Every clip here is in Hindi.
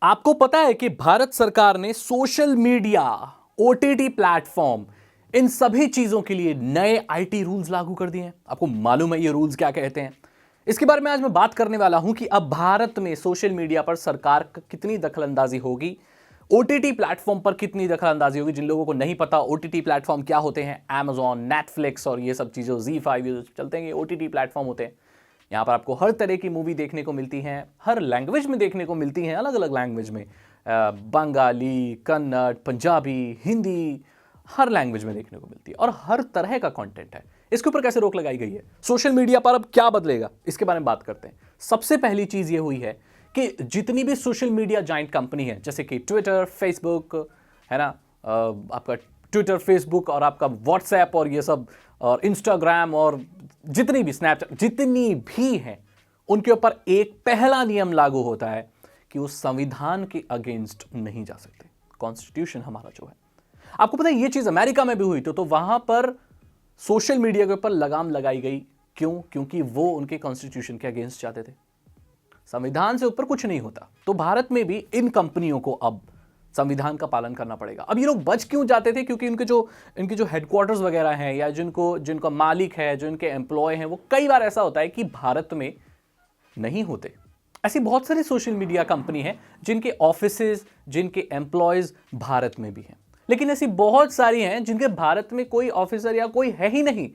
आपको पता है कि भारत सरकार ने सोशल मीडिया, ओटीटी प्लेटफॉर्म, इन सभी चीजों के लिए नए आईटी रूल्स लागू कर दिए हैं। आपको मालूम है ये रूल्स क्या कहते हैं? इसके बारे में आज मैं बात करने वाला हूं कि अब भारत में सोशल मीडिया पर सरकार कितनी दखलंदाजी होगी, ओटीटी प्लेटफॉर्म पर कितनी दखलंदाजी होगी। जिन लोगों को नहीं पता ओटीटी प्लेटफॉर्म क्या होते हैं, Amazon, नेटफ्लिक्स और ये सब चीजें, Z5 ये चलते हैं, ये ओटीटी प्लेटफॉर्म होते हैं। यहाँ पर आपको हर तरह की मूवी देखने को मिलती हैं, हर लैंग्वेज में देखने को मिलती हैं, अलग अलग लैंग्वेज में, बंगाली, कन्नड़, पंजाबी, हिंदी, हर लैंग्वेज में देखने को मिलती है और हर तरह का कंटेंट है। इसके ऊपर कैसे रोक लगाई गई है, सोशल मीडिया पर अब क्या बदलेगा, इसके बारे में बात करते हैं। सबसे पहली चीज ये हुई है कि जितनी भी सोशल मीडिया जाइंट कंपनी है, जैसे कि ट्विटर, फेसबुक, है ना, आपका ट्विटर, फेसबुक और आपका व्हाट्सएप और ये सब, और इंस्टाग्राम और जितनी भी, स्नैपचैट, जितनी भी हैं, उनके ऊपर एक पहला नियम लागू होता है कि वो संविधान के अगेंस्ट नहीं जा सकते। कॉन्स्टिट्यूशन हमारा जो है, आपको पता है ये चीज अमेरिका में भी हुई तो वहां पर सोशल मीडिया के ऊपर लगाम लगाई गई। क्यों? क्योंकि वो उनके कॉन्स्टिट्यूशन के अगेंस्ट जाते थे। संविधान से ऊपर कुछ नहीं होता। तो भारत में भी इन कंपनियों को अब संविधान का पालन करना पड़ेगा। अब ये लोग बच क्यों जाते थे? क्योंकि इनके जो हेडक्वार्टर्स वगैरह हैं, या जिनका मालिक है, जो इनके एम्प्लॉय हैं, वो कई बार ऐसा होता है कि भारत में नहीं होते। ऐसी बहुत सारी सोशल मीडिया कंपनी हैं जिनके ऑफिसेज, जिनके एम्प्लॉयज भारत में भी हैं, लेकिन ऐसी बहुत सारी हैं जिनके भारत में कोई ऑफिसर या कोई है ही नहीं।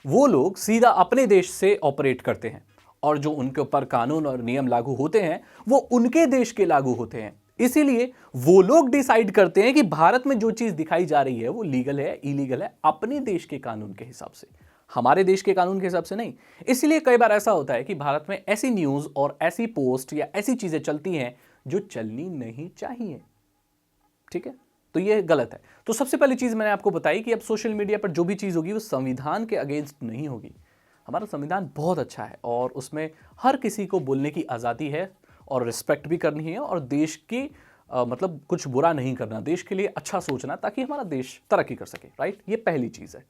वो लोग सीधा अपने देश से ऑपरेट करते हैं और जो उनके ऊपर कानून और नियम लागू होते हैं वो उनके देश के लागू होते हैं। इसीलिए वो लोग डिसाइड करते हैं कि भारत में जो चीज दिखाई जा रही है वो लीगल है, इलीगल है, अपने देश के कानून के हिसाब से, हमारे देश के कानून के हिसाब से नहीं। इसलिए कई बार ऐसा होता है कि भारत में ऐसी न्यूज और ऐसी पोस्ट या ऐसी चीजें चलती हैं जो चलनी नहीं चाहिए। ठीक है, तो ये गलत है। तो सबसे पहली चीज मैंने आपको बताई कि अब सोशल मीडिया पर जो भी चीज होगी वो संविधान के अगेंस्ट नहीं होगी। हमारा संविधान बहुत अच्छा है और उसमें हर किसी को बोलने की आज़ादी है और रिस्पेक्ट भी करनी है और देश की मतलब कुछ बुरा नहीं करना, देश के लिए अच्छा सोचना ताकि हमारा देश तरक्की कर सके। राइट, ये पहली चीज़ है।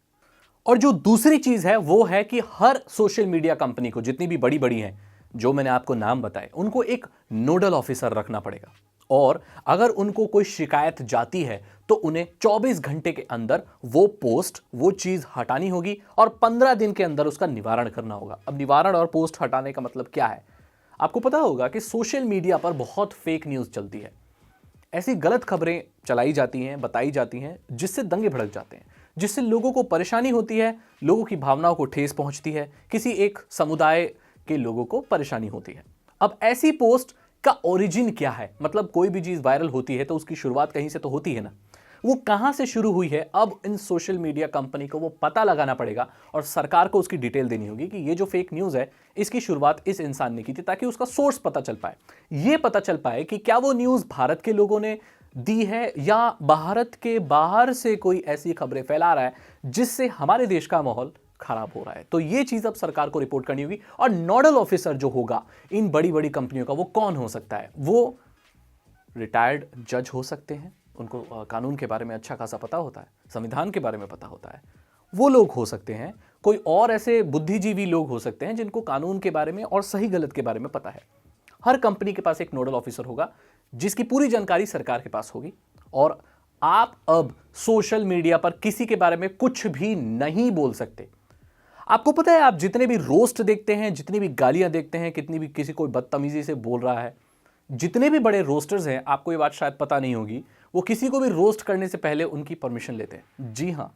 और जो दूसरी चीज़ है वो है कि हर सोशल मीडिया कंपनी को, जितनी भी बड़ी बड़ी हैं जो मैंने आपको नाम बताए, उनको एक नोडल ऑफिसर रखना पड़ेगा। और अगर उनको कोई शिकायत जाती है तो उन्हें 24 घंटे के अंदर वो पोस्ट, वो चीज हटानी होगी और 15 दिन के अंदर उसका निवारण करना होगा। अब निवारण और पोस्ट हटाने का मतलब क्या है? आपको पता होगा कि सोशल मीडिया पर बहुत फेक न्यूज चलती है। ऐसी गलत खबरें चलाई जाती हैं, बताई जाती हैं, जिससे दंगे भड़क जाते हैं, जिससे लोगों को परेशानी होती है, लोगों की भावनाओं को ठेस पहुंचती है, किसी एक समुदाय के लोगों को परेशानी होती है। अब ऐसी पोस्ट का ओरिजिन क्या है? मतलब कोई भी चीज वायरल होती है तो उसकी शुरुआत कहीं से तो होती है ना, वो कहां से शुरू हुई है? अब इन सोशल मीडिया कंपनी को वो पता लगाना पड़ेगा और सरकार को उसकी डिटेल देनी होगी कि ये जो फेक न्यूज है इसकी शुरुआत इस इंसान ने की थी, ताकि उसका सोर्स पता चल पाए, ये पता चल पाए कि क्या वो न्यूज भारत के लोगों ने दी है या भारत के बाहर से कोई ऐसी खबरें फैला रहा है जिससे हमारे देश का माहौल खराब हो रहा है। तो ये चीज अब सरकार को रिपोर्ट करनी होगी। और नोडल ऑफिसर जो होगा इन बड़ी बड़ी कंपनियों का, वो कौन हो सकता है? वो रिटायर्ड जज हो सकते हैं, उनको कानून के बारे में अच्छा खासा पता होता है, संविधान के बारे में पता होता है। वो लोग हो सकते हैं, कोई और ऐसे बुद्धिजीवी लोग हो सकते हैं जिनको कानून के बारे में और सही गलत के बारे में पता है। हर कंपनी के पास एक नोडल ऑफिसर होगा जिसकी पूरी जानकारी सरकार के पास होगी। और आप अब सोशल मीडिया पर किसी के बारे में कुछ भी नहीं बोल सकते। आपको पता है, आप जितने भी रोस्ट देखते हैं, जितनी भी गालियां देखते हैं, कितनी भी किसी कोई बदतमीजी से बोल रहा है, जितने भी बड़े रोस्टर्स हैं, आपको ये बात शायद पता नहीं होगी, वो किसी को भी रोस्ट करने से पहले उनकी परमिशन लेते हैं। जी हां,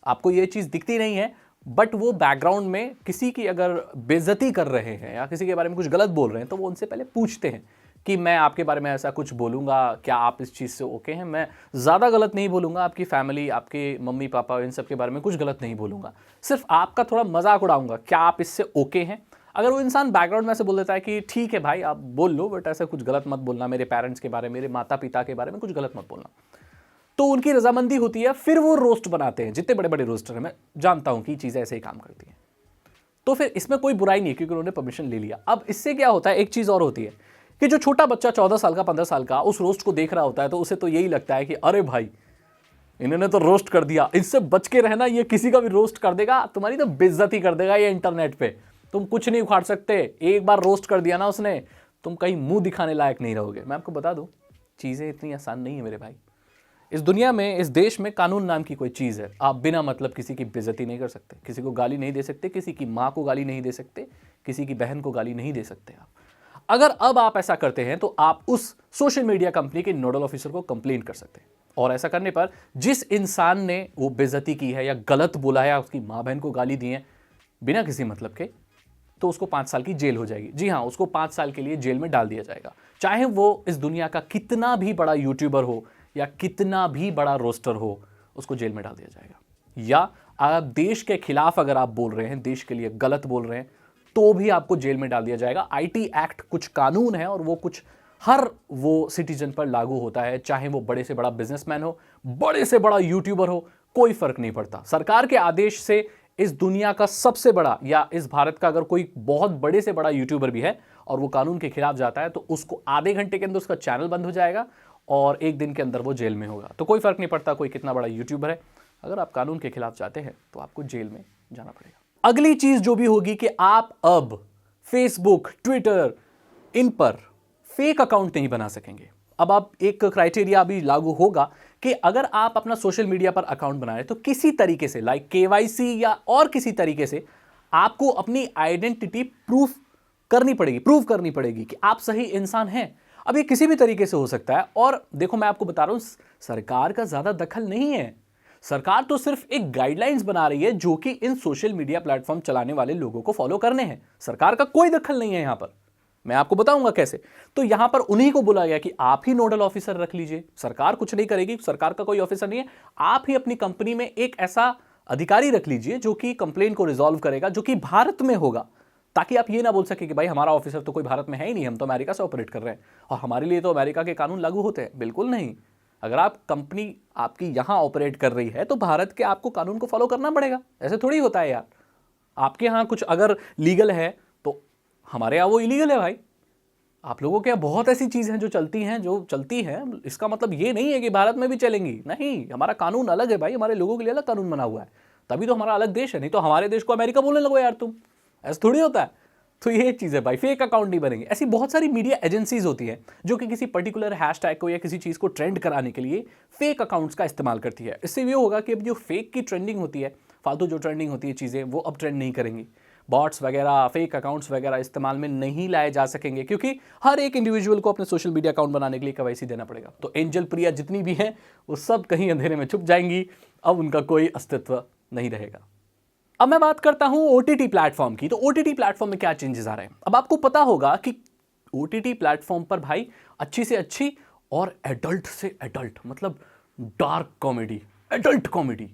आपको ये चीज दिखती नहीं है, बट वो बैकग्राउंड में किसी की अगर बेइज्जती कर रहे हैं या किसी के बारे में कुछ गलत बोल रहे हैं तो वो उनसे पहले पूछते हैं कि मैं आपके बारे में ऐसा कुछ बोलूंगा, क्या आप इस चीज़ से ओके हैं? मैं ज़्यादा गलत नहीं बोलूंगा, आपकी फैमिली, आपके मम्मी पापा, इन सब के बारे में कुछ गलत नहीं बोलूंगा, सिर्फ आपका थोड़ा मजाक उड़ाऊंगा, क्या आप इससे ओके हैं? अगर वो इंसान बैकग्राउंड में से बोल देता है कि ठीक है भाई आप बोल लो, बट ऐसा कुछ गलत मत बोलना, मेरे पेरेंट्स के बारे में, मेरे माता पिता के बारे में कुछ गलत मत बोलना, तो उनकी रजामंदी होती है। फिर वो रोस्ट बनाते हैं। जितने बड़े बड़े रोस्टर हैं, मैं जानता हूं कि चीज़ें ऐसे ही काम करती हैं, तो फिर इसमें कोई बुराई नहीं है क्योंकि उन्होंने परमिशन ले लिया। अब इससे क्या होता है, एक चीज़ और होती है कि जो छोटा बच्चा 14 साल का, 15 साल का उस रोस्ट को देख रहा होता है तो उसे तो यही लगता है कि अरे भाई इन्होंने तो रोस्ट कर दिया, इससे बच के रहना, ये किसी का भी रोस्ट कर देगा, तुम्हारी तो बेइज्जती कर देगा ये इंटरनेट पे, तुम कुछ नहीं उखाड़ सकते। एक बार रोस्ट कर दिया ना उसने तुम कहीं मुंह दिखाने लायक नहीं रहोगे। मैं आपको बता दूं, चीज़ें इतनी आसान नहीं है मेरे भाई। इस दुनिया में, इस देश में कानून नाम की कोई चीज़ है। आप बिना मतलब किसी की बेइज्जती नहीं कर सकते, किसी को गाली नहीं दे सकते, किसी की माँ को गाली नहीं दे सकते, किसी की बहन को गाली नहीं दे सकते आप। अगर अब आप ऐसा करते हैं तो आप उस सोशल मीडिया कंपनी के नोडल ऑफिसर को कंप्लेन कर सकते हैं, और ऐसा करने पर जिस इंसान ने वो बेइज्जती की है या गलत बोला है या उसकी माँ बहन को गाली दी है बिना किसी मतलब के, तो उसको 5 साल की जेल हो जाएगी। जी हाँ, उसको 5 साल के लिए जेल में डाल दिया जाएगा, चाहे वो इस दुनिया का कितना भी बड़ा यूट्यूबर हो या कितना भी बड़ा रोस्टर हो, उसको जेल में डाल दिया जाएगा। या आप देश के खिलाफ अगर आप बोल रहे हैं, देश के लिए गलत बोल रहे हैं, तो भी आपको जेल में डाल दिया जाएगा। आईटी एक्ट कुछ कानून है और वो कुछ हर वो सिटीजन पर लागू होता है, चाहे वो बड़े से बड़ा बिजनेसमैन हो, बड़े से बड़ा यूट्यूबर हो, कोई फर्क नहीं पड़ता। सरकार के आदेश से इस दुनिया का सबसे बड़ा या इस भारत का अगर कोई बहुत बड़े से बड़ा यूट्यूबर भी है और वो कानून के खिलाफ जाता है, तो उसको आधे घंटे के अंदर उसका चैनल बंद हो जाएगा और 1 दिन के अंदर वो जेल में होगा। तो कोई फर्क नहीं पड़ता कोई कितना बड़ा यूट्यूबर है, अगर आप कानून के खिलाफ जाते हैं तो आपको जेल में जाना पड़ेगा। अगली चीज जो भी होगी कि आप अब फेसबुक, ट्विटर, इन पर फेक अकाउंट नहीं बना सकेंगे। अब आप एक क्राइटेरिया भी लागू होगा कि अगर आप अपना सोशल मीडिया पर अकाउंट बना रहे हैं तो किसी तरीके से, लाइक केवाईसी या और किसी तरीके से, आपको अपनी आइडेंटिटी प्रूव करनी पड़ेगी कि आप सही इंसान हैं। अब ये किसी भी तरीके से हो सकता है। और देखो, मैं आपको बता रहा हूं, सरकार का ज्यादा दखल नहीं है। सरकार तो सिर्फ एक गाइडलाइंस बना रही है जो कि इन सोशल मीडिया प्लेटफॉर्म चलाने वाले लोगों को फॉलो करने हैं। सरकार का कोई दखल नहीं है यहां पर। मैं आपको बताऊंगा कैसे। तो यहां पर उन्हीं को बोला गया कि आप ही नोडल ऑफिसर रख लीजिए, सरकार कुछ नहीं करेगी, सरकार का कोई ऑफिसर नहीं है। आप ही अपनी कंपनी में एक ऐसा अधिकारी रख लीजिए जो कि कंप्लेन को रिजॉल्व करेगा, जो कि भारत में होगा, ताकि आप ये ना बोल सके कि भाई हमारा ऑफिसर तो कोई भारत में है ही नहीं, हम तो अमेरिका से ऑपरेट कर रहे हैं और हमारे लिए तो अमेरिका के कानून लागू होते हैं। बिल्कुल नहीं। अगर आप कंपनी आपकी यहां ऑपरेट कर रही है तो भारत के आपको कानून को फॉलो करना पड़ेगा। ऐसे थोड़ी होता है यार। आपके यहां कुछ अगर लीगल है तो हमारे यहां वो इलीगल है भाई। आप लोगों के यहाँ बहुत ऐसी चीजें हैं जो चलती हैं। इसका मतलब ये नहीं है कि भारत में भी चलेंगी, नहीं। हमारा कानून अलग है भाई, हमारे लोगों के लिए अलग कानून बना हुआ है, तभी तो हमारा अलग देश है। नहीं तो हमारे देश को अमेरिका बोलने लगो यार तुम, ऐसा थोड़ी होता है। तो ये चीज़ है भाई, फेक अकाउंट नहीं बनेंगे। ऐसी बहुत सारी मीडिया एजेंसीज होती हैं जो कि किसी पर्टिकुलर हैशटैग को या किसी चीज़ को ट्रेंड कराने के लिए फेक अकाउंट्स का इस्तेमाल करती है। इससे ये होगा कि अब जो फेक की ट्रेंडिंग होती है, फालतू जो ट्रेंडिंग होती है चीज़ें, वो अब ट्रेंड नहीं करेंगी। बॉट्स वगैरह, फेक अकाउंट्स वगैरह इस्तेमाल में नहीं लाए जा सकेंगे, क्योंकि हर एक इंडिविजुअल को अपने सोशल मीडिया अकाउंट बनाने के लिए केवाईसी देना पड़ेगा। तो एंजल प्रिया जितनी भी हैं वो सब कहीं अंधेरे में छुप जाएंगी, अब उनका कोई अस्तित्व नहीं रहेगा। अब मैं बात करता हूं ओटीटी प्लेटफॉर्म की। तो ओटीटी प्लेटफॉर्म में क्या चेंजेस आ रहे हैं। अब आपको पता होगा कि ओटीटी प्लेटफॉर्म पर भाई अच्छी से अच्छी और एडल्ट से एडल्ट, मतलब डार्क कॉमेडी, एडल्ट कॉमेडी,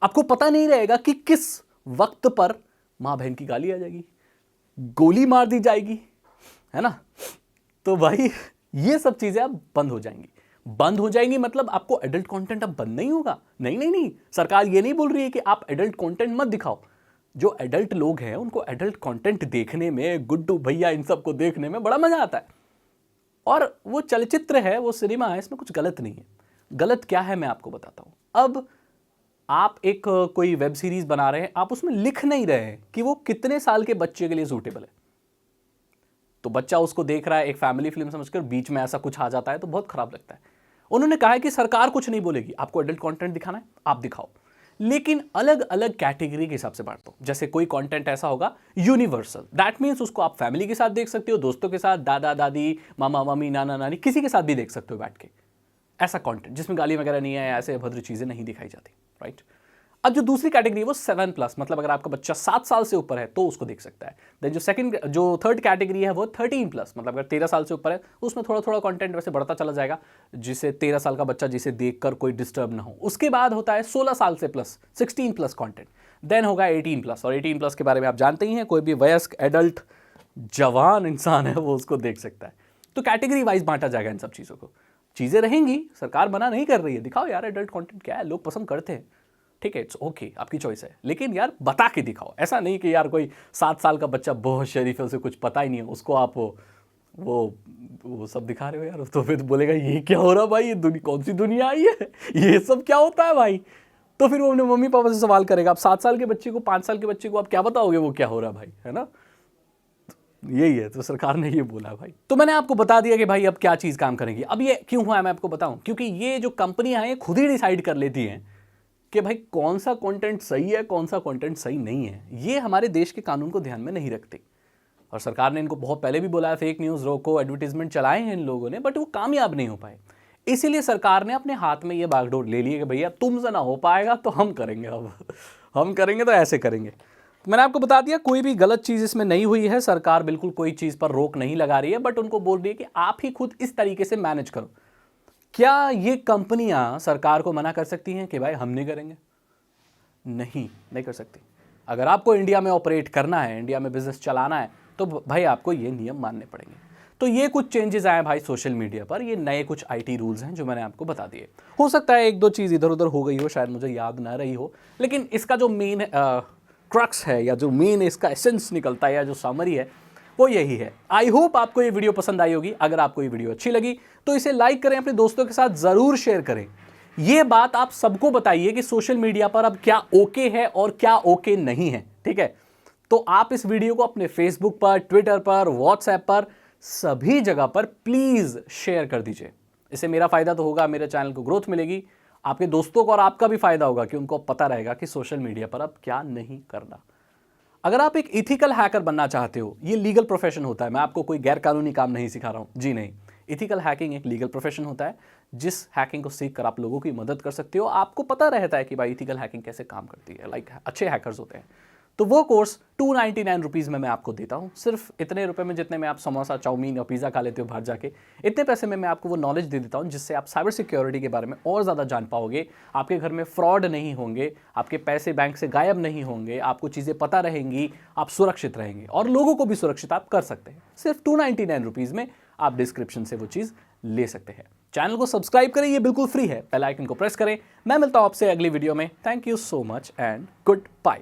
आपको पता नहीं रहेगा कि किस वक्त पर मां बहन की गाली आ जाएगी, गोली मार दी जाएगी, है ना। तो भाई ये सब चीजें अब बंद हो जाएंगी। मतलब आपको एडल्ट कंटेंट अब बंद नहीं होगा। नहीं, सरकार ये नहीं बोल रही है कि आप एडल्ट कंटेंट मत दिखाओ। जो एडल्ट लोग हैं उनको एडल्ट कंटेंट देखने में, गुड्डू भैया इन सबको देखने में बड़ा मजा आता है। और वो चलचित्र है, वो सिनेमा है, इसमें कुछ गलत नहीं है। गलत क्या है मैं आपको बताता हूं। अब आप एक कोई वेब सीरीज बना रहे हैं, आप उसमें लिख नहीं रहे हैं कि वो कितने साल के बच्चे के लिए सूटेबल है। तो बच्चा उसको देख रहा है एक फैमिली फिल्म समझकर, बीच में ऐसा कुछ आ जाता है तो बहुत खराब लगता है। उन्होंने कहा है कि सरकार कुछ नहीं बोलेगी, आपको एडल्ट कंटेंट दिखाना है आप दिखाओ, लेकिन अलग अलग कैटेगरी के हिसाब से बांट दो। जैसे कोई कंटेंट ऐसा होगा यूनिवर्सल, दैट मींस उसको आप फैमिली के साथ देख सकते हो, दोस्तों के साथ, दादा दादी, मामा मामी, नाना नानी, किसी के साथ भी देख सकते हो बैठ के। ऐसा कंटेंट जिसमें गाली वगैरह नहीं है, ऐसे अभद्र चीजें नहीं दिखाई जाती, राइट। अब जो दूसरी कैटेगरी है वो 7+, मतलब अगर आपका बच्चा 7 साल से ऊपर है तो उसको देख सकता है। देन जो थर्ड कैटेगरी है वो 13+, मतलब अगर 13 साल से ऊपर है उसमें थोड़ा थोड़ा कंटेंट वैसे बढ़ता चला जाएगा, जिसे 13 साल का बच्चा जिसे देखकर कोई डिस्टर्ब ना हो। उसके बाद होता है 16 साल से प्लस, 16+ कंटेंट। देन होगा 18+, और 18+ के बारे में आप जानते ही हैं, कोई भी वयस्क एडल्ट जवान इंसान है वो उसको देख सकता है। तो कैटेगरी वाइज बांटा जाएगा इन सब चीज़ों को। चीज़ें रहेंगी, सरकार मना नहीं कर रही है, दिखाओ यार एडल्ट कंटेंट क्या है, लोग पसंद करते हैं, ठीक है, इट्स ओके, आपकी चॉइस है, लेकिन यार बता के दिखाओ। ऐसा नहीं कि यार कोई 7 साल का बच्चा बहुत शरीफ है, उसे कुछ पता ही नहीं है, उसको आप वो सब दिखा रहे हो यार, तो फिर बोलेगा ये क्या हो रहा भाई, ये दुनिया कौन सी दुनिया आई है, ये सब क्या होता है भाई। तो फिर वो अपने मम्मी पापा से सवाल करेगा। आप 7 साल के बच्चे को, 5 साल के बच्चे को आप क्या बताओगे वो क्या हो रहा है भाई, है ना। यही है, तो सरकार ने ये बोला भाई। तो मैंने आपको बता दिया कि भाई अब क्या चीज़ काम करेगी। अब ये क्यों हुआ है मैं आपको बताऊं, क्योंकि ये जो कंपनियां हैं खुद ही डिसाइड कर लेती हैं कि भाई कौन सा कंटेंट सही है, कौन सा कंटेंट सही नहीं है। ये हमारे देश के कानून को ध्यान में नहीं रखते, और सरकार ने इनको बहुत पहले भी बोला है फेक न्यूज़ रोको, एडवर्टीजमेंट चलाए हैं इन लोगों ने, बट वो कामयाब नहीं हो पाए। इसीलिए सरकार ने अपने हाथ में ये बागडोर ले ली कि भैया तुमसे ना हो पाएगा तो हम करेंगे, अब हम करेंगे तो ऐसे करेंगे। तो मैंने आपको बता दिया कोई भी गलत चीज़ इसमें नहीं हुई है, सरकार बिल्कुल कोई चीज़ पर रोक नहीं लगा रही है, बट उनको बोल रही है कि आप ही खुद इस तरीके से मैनेज करो। क्या ये कंपनियां सरकार को मना कर सकती हैं कि भाई हम नहीं करेंगे? नहीं कर सकती। अगर आपको इंडिया में ऑपरेट करना है, इंडिया में बिजनेस चलाना है, तो भाई आपको ये नियम मानने पड़ेंगे। तो ये कुछ चेंजेस आए भाई सोशल मीडिया पर, ये नए कुछ आईटी रूल्स हैं जो मैंने आपको बता दिए। हो सकता है एक दो चीज़ इधर उधर हो गई हो, शायद मुझे याद ना रही हो, लेकिन इसका जो मेन क्रक्स है या जो मेन इसका एसेंस निकलता है या जो समरी है वो यही है। आई होप आपको ये वीडियो पसंद आई होगी। अगर आपको ये वीडियो अच्छी लगी तो इसे लाइक करें, अपने दोस्तों के साथ ज़रूर शेयर करें। ये बात आप सबको बताइए कि सोशल मीडिया पर अब क्या ओके है और क्या ओके नहीं है, ठीक है? तो आप इस वीडियो को अपने फेसबुक पर, ट्विटर पर, व्हाट्सएप पर, सभी जगह पर प्लीज शेयर कर दीजिए। इससे मेरा फायदा तो होगा, मेरे चैनल को ग्रोथ मिलेगी, आपके दोस्तों को और आपका भी फायदा होगा कि उनको पता रहेगा कि सोशल मीडिया पर अब क्या नहीं करना। अगर आप एक इथिकल हैकर बनना चाहते हो, ये लीगल प्रोफेशन होता है, मैं आपको कोई गैर कानूनी काम नहीं सिखा रहा हूं, जी नहीं। इथिकल हैकिंग एक लीगल प्रोफेशन होता है जिस हैकिंग को सीख कर आप लोगों की मदद कर सकते हो। आपको पता रहता है कि भाई इथिकल हैकिंग कैसे काम करती है, लाइक अच्छे हैकर्स होते हैं। तो वो कोर्स 299 रुपीज़ में मैं आपको देता हूँ, सिर्फ इतने रुपए में जितने में आप समोसा, चाउमीन या पिज़्ज़ा खा लेते हो बाहर जाके, इतने पैसे में मैं आपको वो नॉलेज दे देता हूँ जिससे आप साइबर सिक्योरिटी के बारे में और ज़्यादा जान पाओगे। आपके घर में फ्रॉड नहीं होंगे, आपके पैसे बैंक से गायब नहीं होंगे, आपको चीज़ें पता रहेंगी, आप सुरक्षित रहेंगे और लोगों को भी सुरक्षित आप कर सकते हैं। सिर्फ 299 रुपीज़ में आप डिस्क्रिप्शन से वो चीज़ ले सकते हैं। चैनल को सब्सक्राइब करें, ये बिल्कुल फ्री है, बेल आइकन को प्रेस करें। मैं मिलता हूँ आपसे अगली वीडियो में। Thank you so much and good bye.